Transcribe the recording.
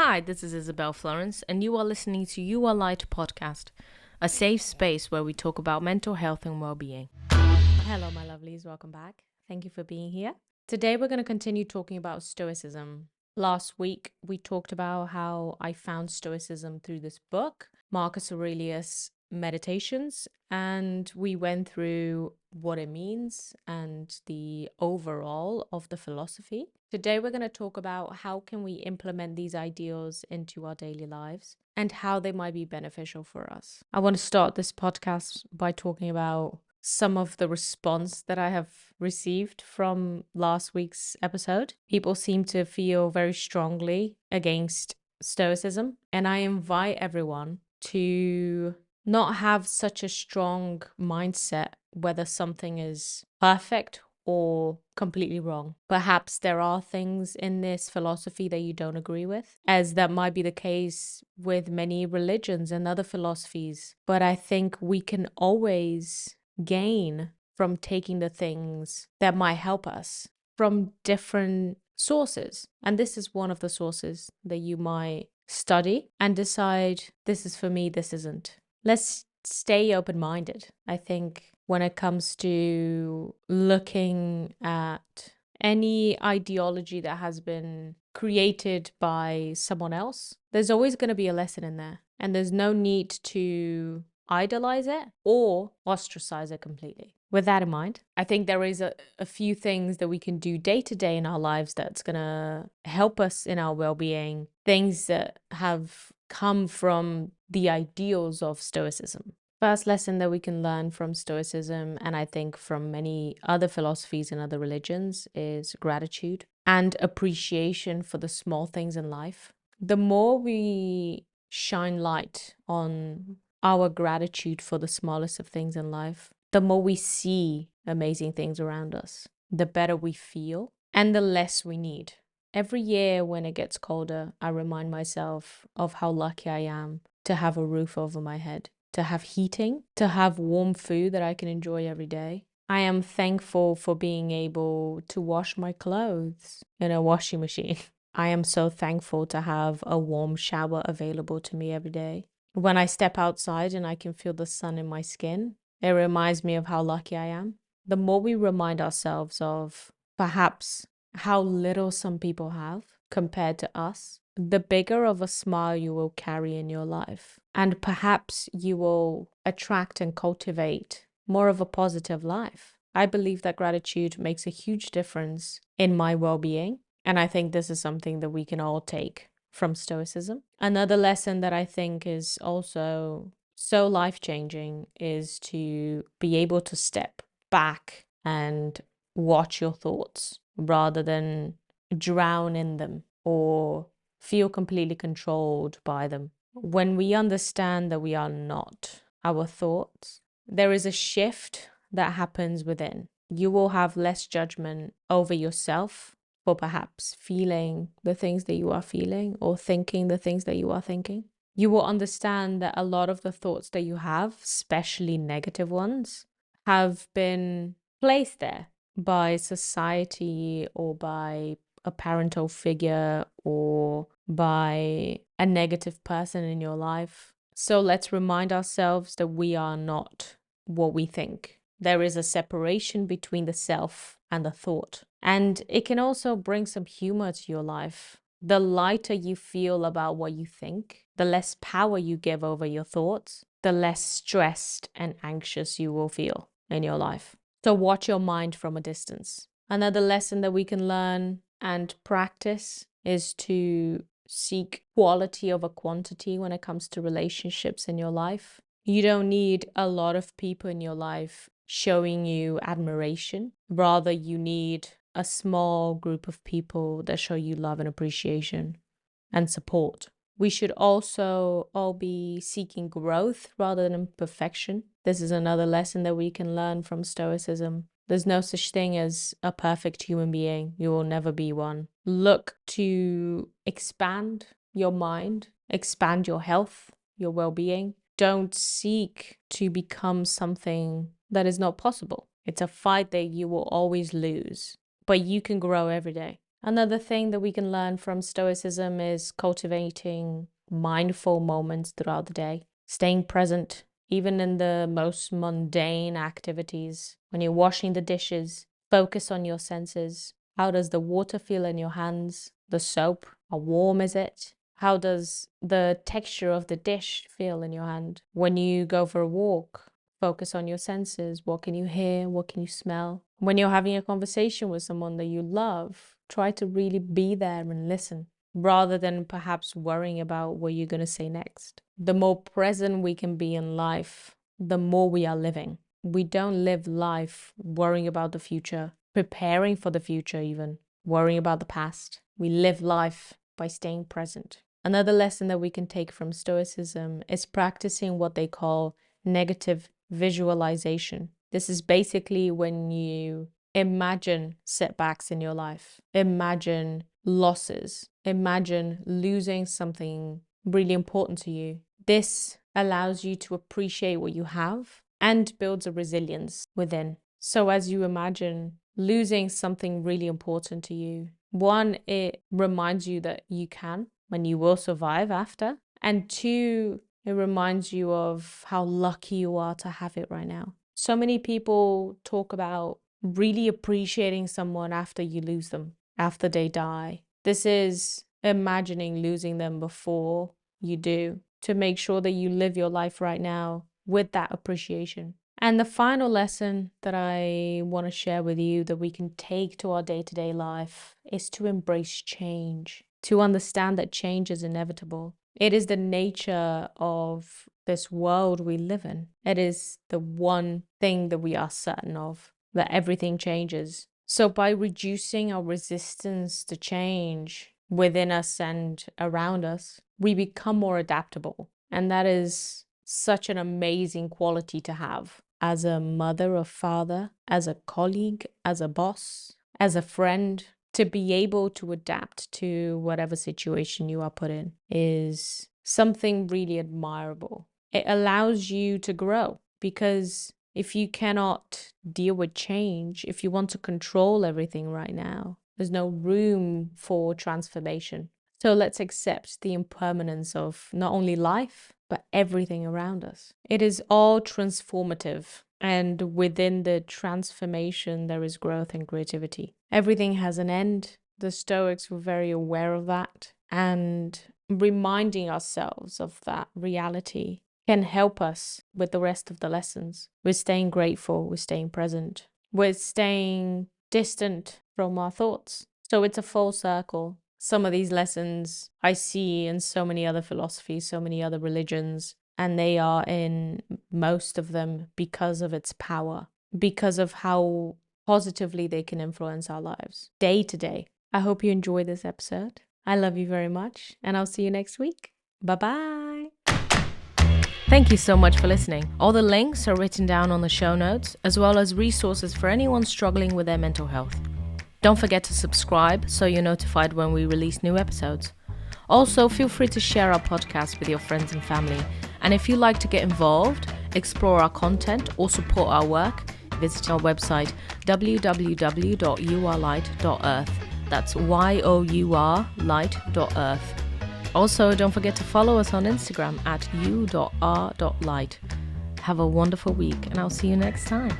Hi, this is Isabel Florence, and you are listening to You Are Light podcast, a safe space where we talk about mental health and well-being. Hello, my lovelies. Welcome back. Thank you for being here. Today, we're going to continue talking about Stoicism. Last week, we talked about how I found Stoicism through this book, Marcus Aurelius' Meditations, and we went through what it means and the overall of the philosophy. Today, we're going to talk about how can we implement these ideals into our daily lives and how they might be beneficial for us. I want to start this podcast by talking about some of the response that I have received from last week's episode. People seem to feel very strongly against Stoicism, and I invite everyone to not have such a strong mindset whether something is perfect or completely wrong. Perhaps there are things in this philosophy that you don't agree with, as that might be the case with many religions and other philosophies. But I think we can always gain from taking the things that might help us from different sources. And this is one of the sources that you might study and decide, this is for me, this isn't. Let's stay open-minded. I think when it comes to looking at any ideology that has been created by someone else, there's always going to be a lesson in there. And there's no need to idolize it or ostracize it completely. With that in mind, I think there is a few things that we can do day to day in our lives that's going to help us in our well-being, things that have come from the ideals of Stoicism. First lesson that we can learn from Stoicism, and I think from many other philosophies and other religions, is gratitude and appreciation for the small things in life. The more we shine light on our gratitude for the smallest of things in life, the more we see amazing things around us, the better we feel, and the less we need. Every year when it gets colder, I remind myself of how lucky I am to have a roof over my head, to have heating, to have warm food that I can enjoy every day. I am thankful for being able to wash my clothes in a washing machine. I am so thankful to have a warm shower available to me every day. When I step outside and I can feel the sun in my skin, it reminds me of how lucky I am. The more we remind ourselves of perhaps how little some people have compared to us, the bigger of a smile you will carry in your life. And perhaps you will attract and cultivate more of a positive life. I believe that gratitude makes a huge difference in my well-being. And I think this is something that we can all take from Stoicism. Another lesson that I think is also so life-changing is to be able to step back and watch your thoughts rather than drown in them or feel completely controlled by them. When we understand that we are not our thoughts, there is a shift that happens within. You will have less judgment over yourself for perhaps feeling the things that you are feeling or thinking the things that you are thinking. You will understand that a lot of the thoughts that you have, especially negative ones, have been placed there by society or by a parental figure or by a negative person in your life. So let's remind ourselves that we are not what we think. There is a separation between the self and the thought. And it can also bring some humor to your life. The lighter you feel about what you think, the less power you give over your thoughts, the less stressed and anxious you will feel in your life. So watch your mind from a distance. Another lesson that we can learn and practice is to seek quality over quantity when it comes to relationships in your life. You don't need a lot of people in your life showing you admiration. Rather, you need a small group of people that show you love and appreciation and support. We should also all be seeking growth rather than perfection. This is another lesson that we can learn from Stoicism. There's no such thing as a perfect human being. You will never be one. Look to expand your mind, expand your health, your well-being. Don't seek to become something that is not possible. It's a fight that you will always lose, but you can grow every day. Another thing that we can learn from Stoicism is cultivating mindful moments throughout the day, staying present, even in the most mundane activities. When you're washing the dishes, focus on your senses. How does the water feel in your hands? The soap, how warm is it? How does the texture of the dish feel in your hand? When you go for a walk, focus on your senses. What can you hear? What can you smell? When you're having a conversation with someone that you love, try to really be there and listen, rather than perhaps worrying about what you're going to say next. The more present we can be in life, the more we are living. We don't live life worrying about the future, preparing for the future even, worrying about the past. We live life by staying present. Another lesson that we can take from Stoicism is practicing what they call negative visualization. This is basically when you imagine setbacks in your life, imagine losses, imagine losing something really important to you. This allows you to appreciate what you have and builds a resilience within. So as you imagine losing something really important to you, one, it reminds you that you can and you will survive after. And two, it reminds you of how lucky you are to have it right now. So many people talk about really appreciating someone after you lose them, after they die. This is imagining losing them before you do, to make sure that you live your life right now with that appreciation. And the final lesson that I want to share with you that we can take to our day-to-day life is to embrace change, to understand that change is inevitable. It is the nature of this world we live in. It is the one thing that we are certain of, that everything changes. So by reducing our resistance to change within us and around us, we become more adaptable. And that is such an amazing quality to have as a mother or father, as a colleague, as a boss, as a friend. To be able to adapt to whatever situation you are put in is something really admirable. It allows you to grow, because if you cannot deal with change, if you want to control everything right now, there's no room for transformation. So let's accept the impermanence of not only life, but everything around us. It is all transformative. And within the transformation, there is growth and creativity. Everything has an end. The Stoics were very aware of that. And reminding ourselves of that reality can help us with the rest of the lessons. We're staying grateful, we're staying present, we're staying distant from our thoughts. So it's a full circle. Some of these lessons I see in so many other philosophies, so many other religions, and they are in most of them because of its power, because of how positively they can influence our lives day to day. I hope you enjoyed this episode. I love you very much, and I'll see you next week. Bye-bye. Thank you so much for listening. All the links are written down on the show notes, as well as resources for anyone struggling with their mental health. Don't forget to subscribe so you're notified when we release new episodes. Also, feel free to share our podcast with your friends and family. And if you'd like to get involved, explore our content, or support our work, visit our website www.yourlight.earth. That's yourlight.earth. Also, don't forget to follow us on Instagram at u.r.light. Have a wonderful week, and I'll see you next time.